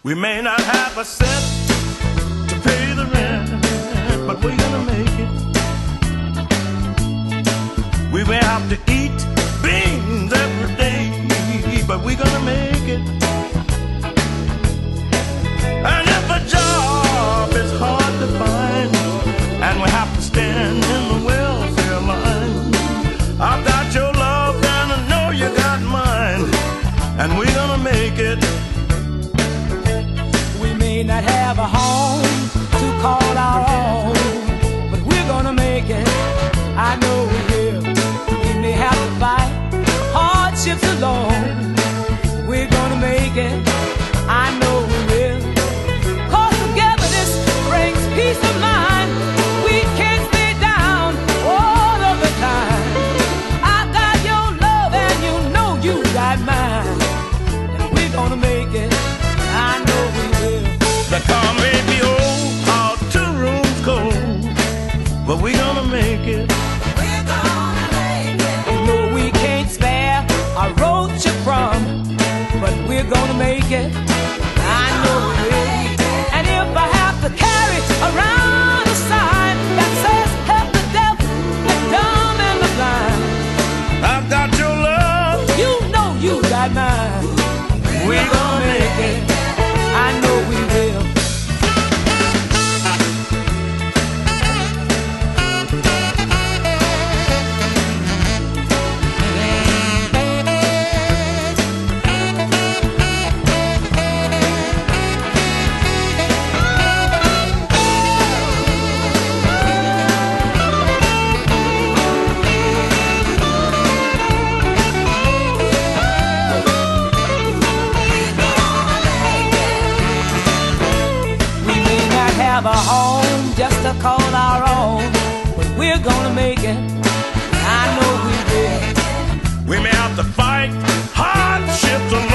We may not have a cent to pay the rent, but we're gonna make it. We may have to eat beans every day, but we're gonna make it. And if a job is hard to find, and we have to stand in the welfare line, I've got your love and I know you got mine, and we're gonna make it. We may not have a home to call our own, but we're gonna make it. I know we will. We may have to fight hardships alone. We're gonna make it. I know we will. 'Cause togetherness brings peace of mind. We can't stay down all of the time. I got your love and you know you got mine, and we're gonna make it. I know we will. The car may be old, our 2 rooms cold, but we're gonna make it. We're gonna make it. You know we can't spare a roach a crumb, but we're gonna make it. I know we will. And if I have to carry around a sign that says help the deaf, the dumb and the blind, I've got your love, you know you got mine. We're gonna make it. I know we will. Have a home just to call our own, but we're gonna make it. I know we will. we may have to fight hardships alone.